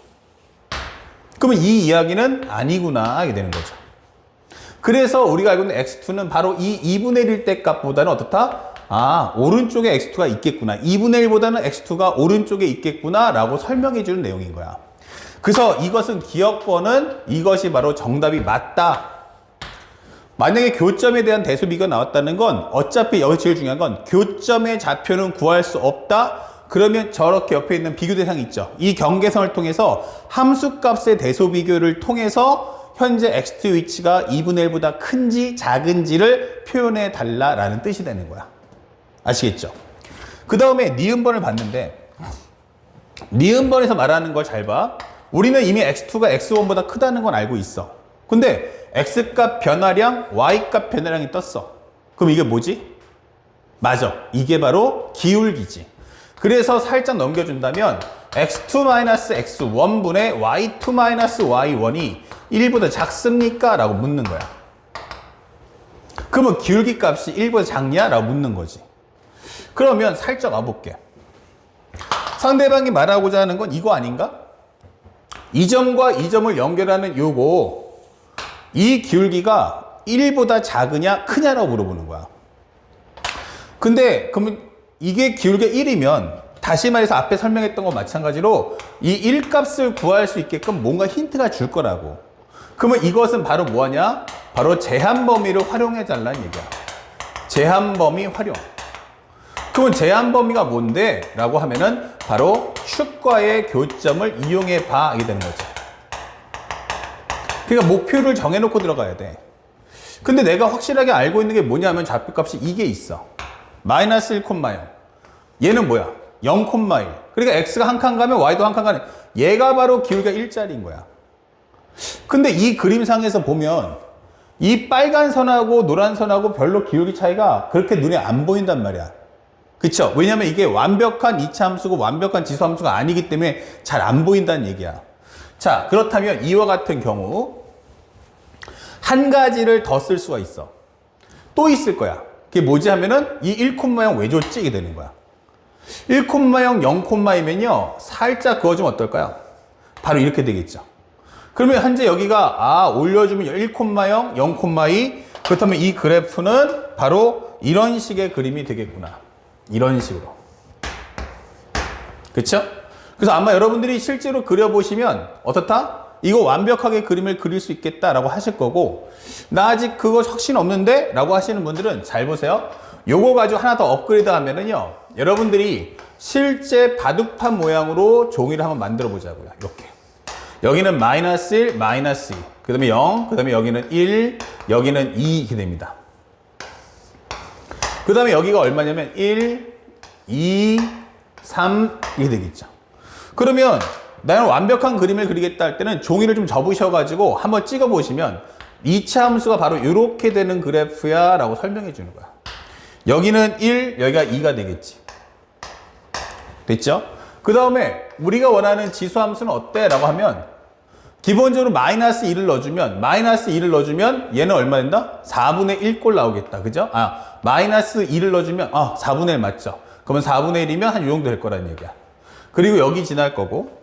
그러면 이 이야기는 아니구나 이게 되는 거죠. 그래서 우리가 알고 있는 x2는 바로 이 2분의 1 때 값보다는 어떻다? 오른쪽에 x2가 있겠구나. 2분의 1보다는 x2가 오른쪽에 있겠구나 라고 설명해 주는 내용인 거야. 그래서 이것은 기억번은 이것이 바로 정답이 맞다. 만약에 교점에 대한 대소비가 나왔다는 건 어차피 여기 제일 중요한 건 교점의 좌표는 구할 수 없다. 그러면 저렇게 옆에 있는 비교 대상이 있죠. 이 경계선을 통해서 함수값의 대소 비교를 통해서 현재 x2 위치가 2분의 1보다 큰지 작은지를 표현해 달라라는 뜻이 되는 거야. 아시겠죠? 그 다음에 니은번을 봤는데 니은번에서 말하는 걸 잘 봐. 우리는 이미 x2가 x1보다 크다는 건 알고 있어. 근데 x값 변화량, y값 변화량이 떴어. 그럼 이게 뭐지? 맞아. 이게 바로 기울기지. 그래서 살짝 넘겨준다면 x2-x1분의 y2-y1이 1보다 작습니까? 라고 묻는 거야. 그러면 기울기 값이 1보다 작냐? 라고 묻는 거지. 그러면 살짝 와볼게. 상대방이 말하고자 하는 건 이거 아닌가? 이 점과 이 점을 연결하는 요거 이 기울기가 1보다 작으냐 크냐라고 물어보는 거야. 근데 그러면 이게 기울기가 1이면 다시 말해서 앞에 설명했던 거 마찬가지로 이 1 값을 구할 수 있게끔 뭔가 힌트가 줄 거라고. 그러면 이것은 바로 뭐하냐? 바로 제한 범위를 활용해 달라는 얘기야. 제한 범위 활용. 그러면 제한 범위가 뭔데? 라고 하면은 바로 축과의 교점을 이용해 봐 이게 되는 거죠. 그러니까 목표를 정해놓고 들어가야 돼. 근데 내가 확실하게 알고 있는 게 뭐냐면 좌표값이 이게 있어. 마이너스 1, 0. 얘는 뭐야? 0, 1. 그러니까 x가 한 칸 가면 y도 한 칸 가네. 얘가 바로 기울기가 1짜리인 거야. 근데 이 그림상에서 보면 이 빨간 선하고 노란 선하고 별로 기울기 차이가 그렇게 눈에 안 보인단 말이야. 그쵸? 왜냐면 이게 완벽한 2차 함수고 완벽한 지수 함수가 아니기 때문에 잘 안 보인다는 얘기야. 자, 그렇다면 이와 같은 경우 한 가지를 더 쓸 수가 있어. 또 있을 거야. 그게 뭐지 하면은 이 1,0 왜 줬지? 이게 되는 거야. 1,0, 0,이면요 살짝 그어주면 어떨까요? 바로 이렇게 되겠죠. 그러면 현재 여기가 올려주면 1,0, 0,2 그렇다면 이 그래프는 바로 이런 식의 그림이 되겠구나. 이런 식으로. 그쵸? 그래서 아마 여러분들이 실제로 그려보시면 어떻다? 이거 완벽하게 그림을 그릴 수 있겠다라고 하실 거고 나 아직 그거 확신 없는데? 라고 하시는 분들은 잘 보세요. 요거 가지고 하나 더 업그레이드 하면은요 여러분들이 실제 바둑판 모양으로 종이를 한번 만들어 보자고요. 이렇게 여기는 마이너스 1, 마이너스 2 그 다음에 0, 그 다음에 여기는 1, 여기는 2 이렇게 됩니다. 그 다음에 여기가 얼마냐면 1, 2, 3 이렇게 되겠죠. 그러면 나는 완벽한 그림을 그리겠다 할 때는 종이를 좀 접으셔가지고 한번 찍어보시면 2차 함수가 바로 이렇게 되는 그래프야 라고 설명해 주는 거야. 여기는 1, 여기가 2가 되겠지. 됐죠? 그 다음에 우리가 원하는 지수 함수는 어때? 라고 하면 기본적으로 마이너스 2를 넣어주면 얘는 얼마 된다? 4분의 1꼴 나오겠다. 그죠? 마이너스 2를 넣어주면 4분의 1 맞죠? 그러면 4분의 1이면 한 요 정도 될 거라는 얘기야. 그리고 여기 지날 거고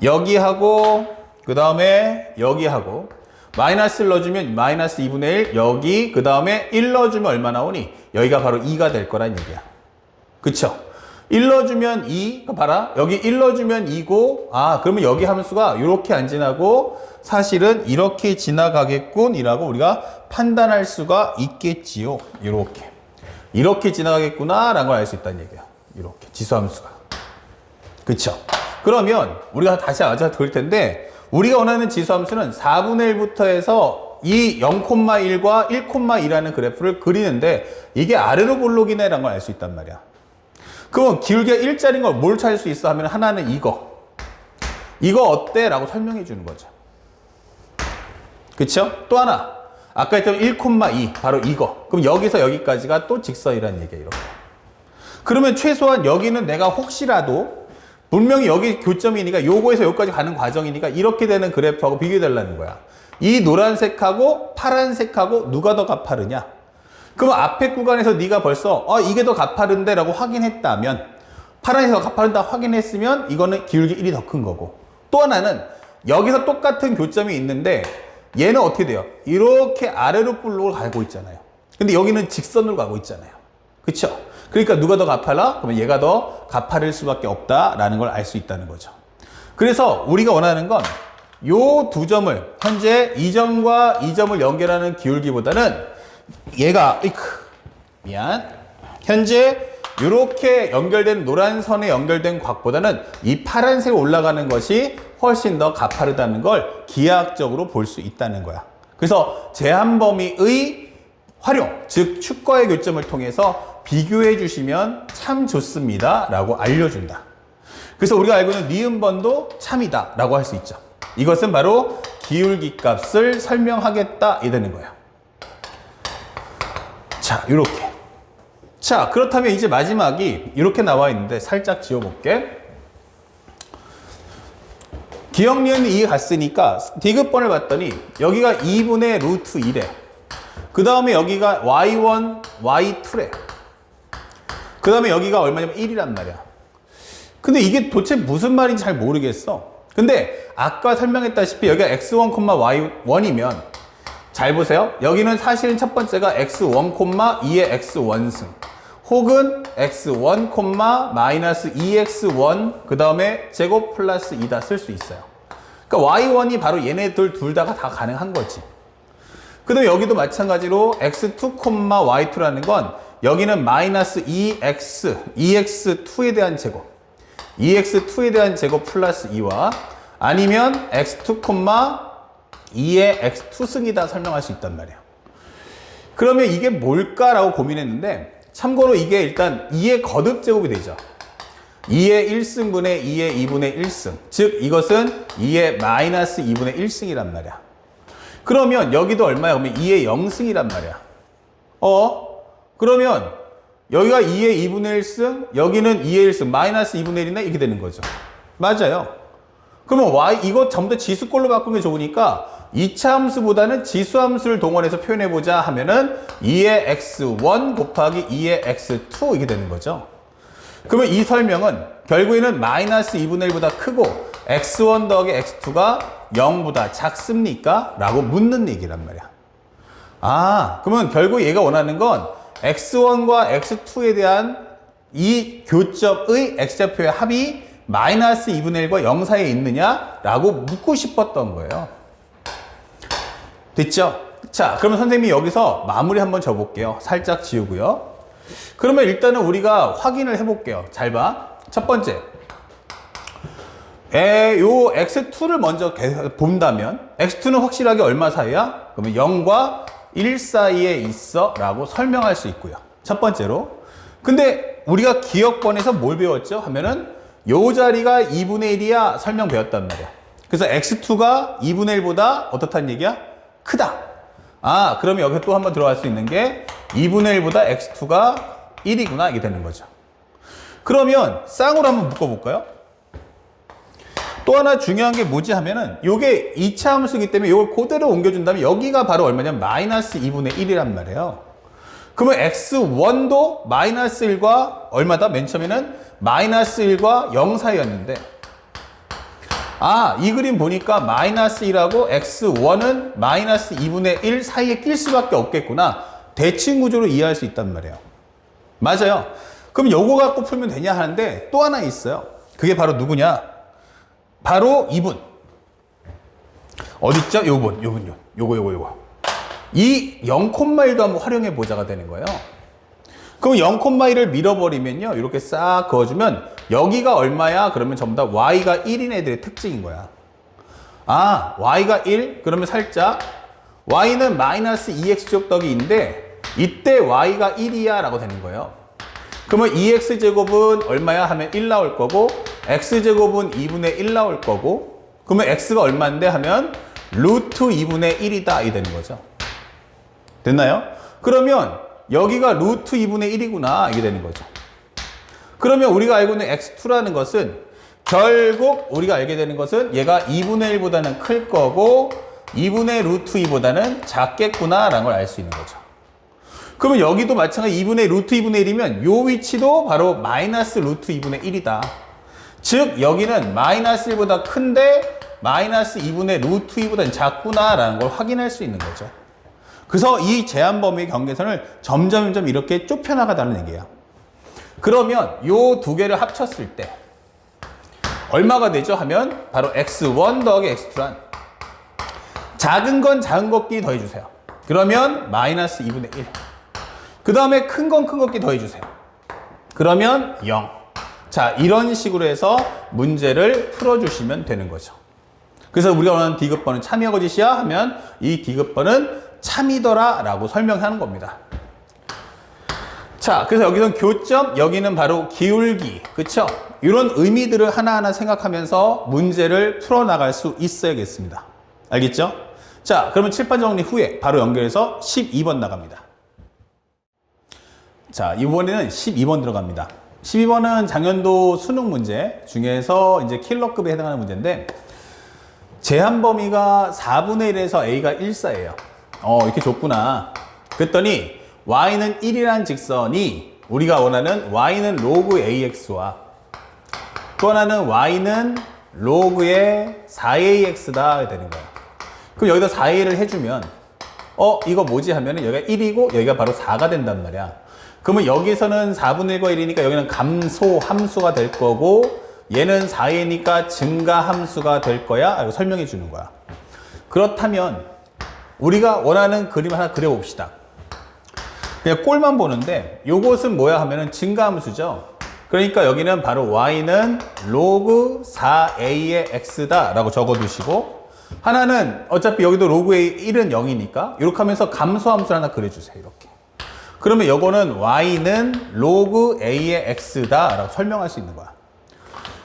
여기하고 그 다음에 여기하고 마이너스를 넣어주면 마이너스 2분의 1 여기 그 다음에 1 넣어주면 얼마 나오니? 여기가 바로 2가 될 거란 얘기야. 그쵸? 1 넣어주면 2, 봐라. 여기 1 넣어주면 2고, 아, 그러면 여기 함수가 이렇게 안 지나고, 사실은 이렇게 지나가겠군, 이라고 우리가 판단할 수가 있겠지요. 이렇게. 이렇게 지나가겠구나, 라는 걸 알 수 있다는 얘기야. 이렇게. 지수함수가. 그쵸? 그러면, 우리가 다시 아자 들 텐데, 우리가 원하는 지수함수는 4분의 1부터 해서 이 0,1과 1,2라는 그래프를 그리는데, 이게 아래로 볼록이네, 라는 걸 알 수 있단 말이야. 그럼 기울기가 1짜리인 걸 뭘 찾을 수 있어? 하면 하나는 이거. 이거 어때? 라고 설명해 주는 거죠. 그쵸? 또 하나. 아까 했던 1,2. 바로 이거. 그럼 여기서 여기까지가 또 직선이라는 얘기예요. 이렇게. 그러면 최소한 여기는 내가 혹시라도 분명히 여기 교점이니까 요거에서 여기까지 가는 과정이니까 이렇게 되는 그래프하고 비교해달라는 거야. 이 노란색하고 파란색하고 누가 더 가파르냐? 그럼 앞에 구간에서 네가 벌써 이게 더 가파른데 라고 확인했다면, 파란색이 더 가파른다 확인했으면 이거는 기울기 1이 더 큰 거고, 또 하나는 여기서 똑같은 교점이 있는데 얘는 어떻게 돼요? 이렇게 아래로 볼록을 가고 있잖아요. 근데 여기는 직선으로 가고 있잖아요. 그쵸? 그러니까 누가 더 가파라? 그러면 얘가 더 가파를 수밖에 없다라는 걸 알 수 있다는 거죠. 그래서 우리가 원하는 건 요 두 점을, 현재 이 점과 이 점을 연결하는 기울기보다는 얘가 현재 이렇게 연결된 노란 선에 연결된 곽보다는 이 파란색 올라가는 것이 훨씬 더 가파르다는 걸 기하학적으로 볼 수 있다는 거야. 그래서 제한 범위의 활용, 즉 축과의 교점을 통해서 비교해 주시면 참 좋습니다 라고 알려준다. 그래서 우리가 알고 있는 니은번도 참이다 라고 할 수 있죠. 이것은 바로 기울기 값을 설명하겠다 이 되는 거예요. 자, 이렇게. 자, 그렇다면 이제 마지막이 이렇게 나와 있는데 살짝 지워볼게. 기억, 니은, 이 갔으니까 디귿번을 봤더니 여기가 2분의 루트 1에, 그 다음에 여기가 y1, y2래. 그 다음에 여기가 얼마냐면 1이란 말이야. 근데 이게 도대체 무슨 말인지 잘 모르겠어. 근데 아까 설명했다시피 여기가 x1, y1이면 잘 보세요. 여기는 사실은 첫 번째가 x1, 2의 x1승 혹은 x1, 마이너스 2x1 그 다음에 제곱 플러스 2다 쓸 수 있어요. 그러니까 y1이 바로 얘네들 둘 다가 다 가능한 거지. 그 다음에 여기도 마찬가지로 x2, y2라는 건 여기는 마이너스 2x2에 대한 제곱 2x2에 대한 제곱 플러스 2와 아니면 x2, 2의 x2승이다 설명할 수 있단 말이에요. 그러면 이게 뭘까라고 고민했는데, 참고로 이게 일단 2의 거듭제곱이 되죠. 2의 1승분의 2의 2분의 1승. 즉 이것은 2의 마이너스 2분의 1승이란 말이야. 그러면 여기도 얼마야? 그러면 2의 0승이란 말이야. 그러면 여기가 2의 2분의 1승, 여기는 2의 1승, 마이너스 2분의 1이네? 이렇게 되는 거죠. 맞아요. 그러면 이거 전부 다 지수꼴로 바꾸는 게 좋으니까 2차 함수보다는 지수함수를 동원해서 표현해보자 하면은 2의 x1 곱하기 2의 x2 이게 되는 거죠. 그러면 이 설명은 결국에는 마이너스 2분의 1보다 크고 x1 더하기 x2가 0보다 작습니까? 라고 묻는 얘기란 말이야. 그러면 결국 얘가 원하는 건 x1과 x2에 대한 이 교점의 x좌표의 합이 마이너스 2분의 1과 0 사이에 있느냐라고 묻고 싶었던 거예요. 됐죠? 자, 그러면 선생님이 여기서 마무리 한번 줘볼게요. 살짝 지우고요. 그러면 일단은 우리가 확인을 해볼게요. 잘 봐. 첫 번째. 요 x2를 먼저 본다면 x2는 확실하게 얼마 사이야? 그러면 0과 1 사이에 있어 라고 설명할 수 있고요. 첫 번째로. 근데 우리가 기억번에서 뭘 배웠죠? 하면은 요 자리가 2분의 1이야 설명 배웠단 말이야. 그래서 x2가 2분의 1보다 어떻다는 얘기야? 크다. 그러면 여기 또 한번 들어갈 수 있는 게 2분의 1보다 x2가 1이구나 이게 되는 거죠. 그러면 쌍으로 한번 묶어볼까요? 또 하나 중요한 게 뭐지 하면은 요게 2차 함수이기 때문에 요걸 그대로 옮겨준다면 여기가 바로 얼마냐면 마이너스 2분의 1이란 말이에요. 그러면 x1도 마이너스 1과 얼마다? 맨 처음에는 마이너스 1과 0 사이였는데 이 그림 보니까 마이너스 1하고 x1은 마이너스 2분의 1 사이에 낄 수밖에 없겠구나. 대칭 구조로 이해할 수 있단 말이에요. 맞아요. 그럼 요거 갖고 풀면 되냐 하는데 또 하나 있어요. 그게 바로 누구냐? 바로 이분. 어딨죠? 요분요. 요거. 이 0,1도 한번 활용해 보자가 되는 거예요. 그럼 0,1을 밀어버리면요. 이렇게 싹 그어주면 여기가 얼마야? 그러면 전부 다 y가 1인 애들의 특징인 거야. 아, y가 1? 그러면 살짝 y는 마이너스 2x제곱 더하기 2인데 이때 y가 1이야 라고 되는 거예요. 그러면 2x제곱은 얼마야? 하면 1 나올 거고 x제곱은 2분의 1 나올 거고 그러면 x가 얼마인데? 하면 루트 2분의 1이다 이 되는 거죠. 됐나요? 그러면 여기가 루트 2분의 1이구나 이게 되는 거죠. 그러면 우리가 알고 있는 x2라는 것은 결국 우리가 알게 되는 것은 얘가 2분의 1보다는 클 거고 2분의 루트 2보다는 작겠구나 라는 걸 알 수 있는 거죠. 그러면 여기도 마찬가지 2분의 루트 2분의 1이면 요 위치도 바로 마이너스 루트 2분의 1이다. 즉 여기는 마이너스 1보다 큰데 마이너스 2분의 루트 2보다는 작구나 라는 걸 확인할 수 있는 거죠. 그래서 이 제한 범위의 경계선을 점점 이렇게 좁혀나가다는 얘기예요. 그러면 요 두 개를 합쳤을 때 얼마가 되죠? 하면 바로 x1 더하기 x2란 작은 건 작은 것끼리 더해주세요. 그러면 마이너스 2분의 1. 그 다음에 큰 건 큰 것끼리 더해주세요. 그러면 0. 자, 이런 식으로 해서 문제를 풀어주시면 되는 거죠. 그래서 우리가 원하는 디귿번은 참이야 거짓이야 하면 이 디귿번은 참이더라 라고 설명하는 겁니다. 자, 그래서 여기는 교점, 여기는 바로 기울기, 그쵸? 이런 의미들을 하나하나 생각하면서 문제를 풀어나갈 수 있어야겠습니다. 알겠죠? 자, 그러면 칠판 정리 후에 바로 연결해서 12번 나갑니다. 자, 이번에는 12번 들어갑니다. 12번은 작년도 수능 문제 중에서 이제 킬러급에 해당하는 문제인데 제한 범위가 4분의 1에서 a가 1사예요. 이렇게 줬구나. 그랬더니 y는 1이라는 직선이 우리가 원하는 y는 로그 ax와 또 하나는 y는 로그의 4ax다 되는 거예요. 그럼 여기다 4a를 해주면 이거 뭐지 하면은 여기가 1이고 여기가 바로 4가 된단 말이야. 그러면 여기서는 4분의 1과 1이니까 여기는 감소 함수가 될 거고 얘는 4a니까 증가 함수가 될 거야 라고 설명해 주는 거야. 그렇다면 우리가 원하는 그림 하나 그려봅시다. 그냥 꼴만 보는데 요것은 뭐야 하면은 증가함수죠. 그러니까 여기는 바로 y는 로그 4a의 x다 라고 적어두시고 하나는 어차피 여기도 로그 a 1은 0이니까 이렇게 하면서 감소함수를 하나 그려주세요. 이렇게. 그러면 요거는 y는 로그 a의 x다 라고 설명할 수 있는 거야.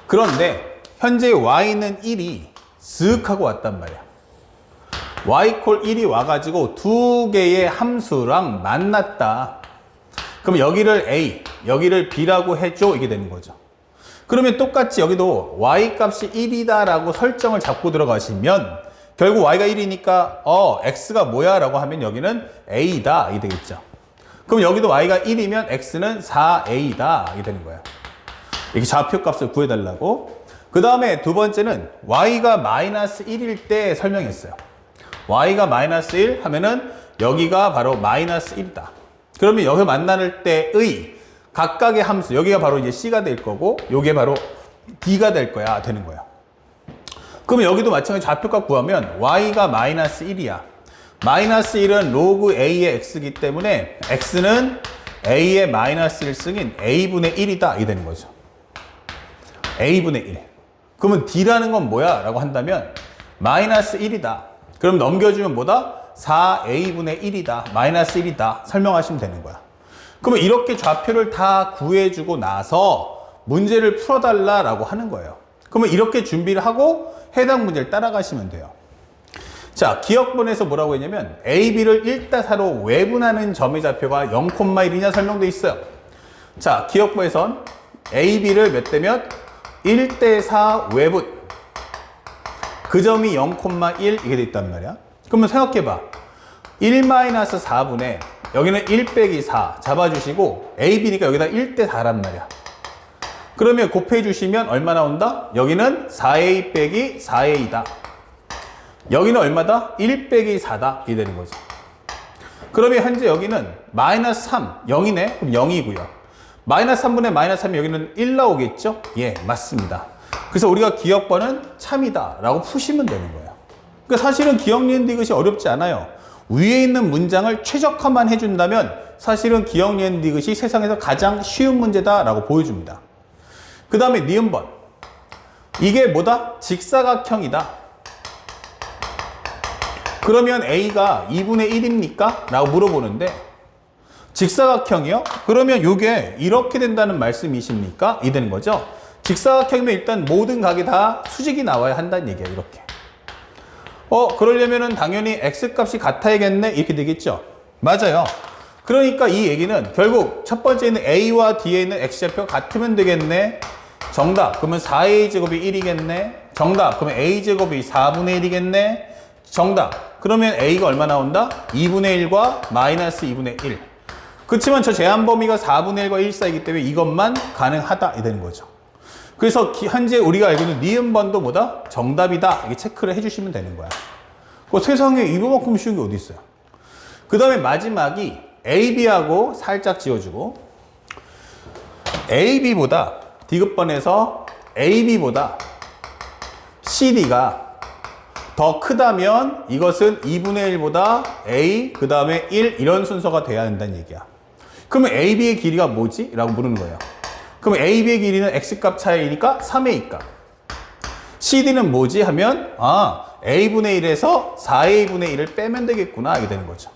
그런데 현재 y는 1이 쓱 하고 왔단 말이야. y콜 1이 와가지고 두 개의 함수랑 만났다. 그럼 여기를 a, 여기를 b라고 해줘 이게 되는 거죠. 그러면 똑같이 여기도 y 값이 1이다 라고 설정을 잡고 들어가시면 결국 y가 1이니까 x가 뭐야 라고 하면 여기는 a다 이게 되겠죠. 그럼 여기도 y가 1이면 x는 4a다 이게 되는 거예요. 이렇게 좌표 값을 구해달라고. 그 다음에 두 번째는 y가 마이너스 1일 때 설명했어요. y가 마이너스 1 하면은 여기가 바로 마이너스 1이다. 그러면 여기 만날 때의 각각의 함수, 여기가 바로 이제 c가 될 거고, 요게 바로 d가 될 거야, 되는 거야. 그러면 여기도 마찬가지 좌표값 구하면 y가 마이너스 1이야. 마이너스 1은 로그 a의 x이기 때문에 x는 a의 마이너스 1승인 a분의 1이다. 이게 되는 거죠. a분의 1. 그러면 d라는 건 뭐야? 라고 한다면 마이너스 1이다. 그럼 넘겨주면 뭐다? 4a분의 1이다. 마이너스 1이다. 설명하시면 되는 거야. 그러면 이렇게 좌표를 다 구해주고 나서 문제를 풀어달라고 하는 거예요. 그러면 이렇게 준비를 하고 해당 문제를 따라가시면 돼요. 자, 기억본에서 뭐라고 했냐면 AB를 1대4로 외분하는 점의 좌표가 0,1이냐 설명되어 있어요. 자, 기억본에선 AB를 몇 대 몇? 1대4 외분. 그 점이 0,1 이게 돼 있단 말이야. 그러면 생각해봐. 1-4분의 여기는 1 빼기 4 잡아주시고 AB니까 여기다 1대4란 말이야. 그러면 곱해 주시면 얼마 나온다? 여기는 4A 빼기 4A다. 여기는 얼마다? 1 빼기 4다. 이 되는 거죠. 그러면 현재 여기는 마이너스 3, 0이네? 그럼 0이고요. 마이너스 3분의 마이너스 3이 여기는 1 나오겠죠? 예, 맞습니다. 그래서 우리가 기억번은 참이다 라고 푸시면 되는 거예요. 그러니까 사실은 기억 니은디 이것이 어렵지 않아요. 위에 있는 문장을 최적화만 해준다면 사실은 기억 니은디 이것이 세상에서 가장 쉬운 문제다 라고 보여줍니다. 그 다음에 니은번. 이게 뭐다? 직사각형이다. 그러면 A가 2분의 1입니까? 라고 물어보는데 직사각형이요? 그러면 이게 이렇게 된다는 말씀이십니까? 이 되는 거죠. 직사각형이면 일단 모든 각이 다 수직이 나와야 한다는 얘기예요. 이렇게. 그러려면은 당연히 x값이 같아야겠네 이렇게 되겠죠. 맞아요. 그러니까 이 얘기는 결국 첫 번째 있는 a와 뒤에 있는 x좌표가 같으면 되겠네. 정답. 그러면 4a제곱이 1이겠네. 정답. 그러면 a제곱이 4분의 1이겠네. 정답. 그러면 a가 얼마 나온다? 2분의 1과 마이너스 2분의 1. 그렇지만 저 제한 범위가 4분의 1과 1 사이이기 때문에 이것만 가능하다 이 되는 거죠. 그래서 현재 우리가 알고 있는 니은번도 뭐다? 정답이다. 이게 체크를 해주시면 되는 거야. 세상에 이거만큼 쉬운 게 어디 있어요? 그 다음에 마지막이 AB하고 살짝 지워주고 AB보다 디귿번에서 AB보다 CD가 더 크다면 이것은 2분의 1보다 A 그 다음에 1 이런 순서가 돼야 한다는 얘기야. 그러면 AB의 길이가 뭐지? 라고 물는 거예요. 그럼 AB의 길이는 X값 차이니까 3A 값. CD는 뭐지? 하면 A분의 1에서 4A분의 1을 빼면 되겠구나 이게 되는 거죠.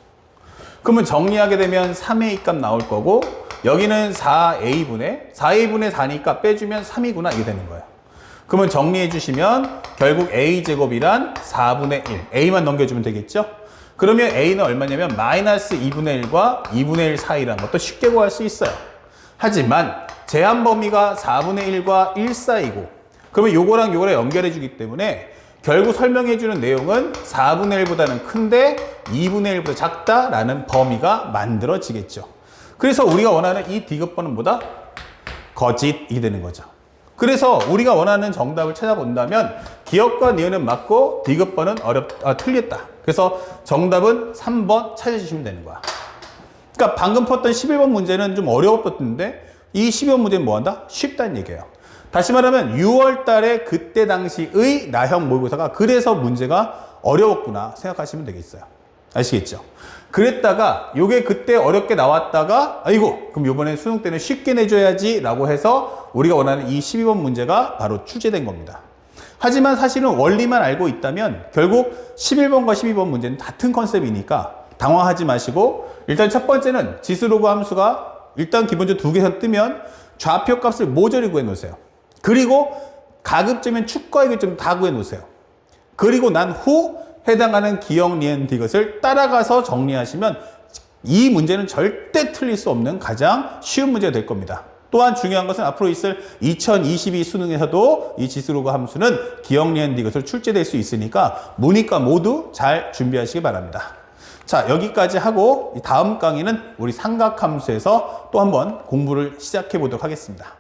그러면 정리하게 되면 3A 값 나올 거고 여기는 4A분의 4니까 빼주면 3이구나 이게 되는 거예요. 그러면 정리해 주시면 결국 A제곱이란 4분의 1 A만 넘겨주면 되겠죠? 그러면 A는 얼마냐면 마이너스 2분의 1과 2분의 1 사이라는 것도 쉽게 구할 수 있어요. 하지만 제한 범위가 4분의 1과 1 사이고 그러면 요거랑 요거랑 연결해 주기 때문에 결국 설명해 주는 내용은 4분의 1보다는 큰데 2분의 1보다 작다라는 범위가 만들어지겠죠. 그래서 우리가 원하는 이 디귿번은 뭐다? 거짓이 되는 거죠. 그래서 우리가 원하는 정답을 찾아본다면 기억과 니은은 맞고 디귿번은 틀렸다. 그래서 정답은 3번 찾아주시면 되는 거야. 그러니까 방금 푸었던 11번 문제는 좀 어려웠던데 이 12번 문제는 뭐한다? 쉽다는 얘기예요. 다시 말하면 6월 달에 그때 당시의 나형 모의고사가 그래서 문제가 어려웠구나 생각하시면 되겠어요. 아시겠죠? 그랬다가 요게 그때 어렵게 나왔다가 아이고 그럼 요번에 수능 때는 쉽게 내줘야지 라고 해서 우리가 원하는 이 12번 문제가 바로 출제된 겁니다. 하지만 사실은 원리만 알고 있다면 결국 11번과 12번 문제는 같은 컨셉이니까 당황하지 마시고 일단 첫 번째는 지수로그 함수가 일단 기본적으로 두 개선 뜨면 좌표 값을 모조리 구해 놓으세요. 그리고 가급적이면 축과 이것 다 구해 놓으세요. 그리고 난 후 해당하는 기억 니은 디귿을 따라가서 정리하시면 이 문제는 절대 틀릴 수 없는 가장 쉬운 문제가 될 겁니다. 또한 중요한 것은 앞으로 있을 2022 수능에서도 이 지수로그 함수는 기억 니은 디귿을 출제될 수 있으니까 문이과 모두 잘 준비하시기 바랍니다. 자, 여기까지 하고 다음 강의는 우리 삼각함수에서 또 한번 공부를 시작해 보도록 하겠습니다.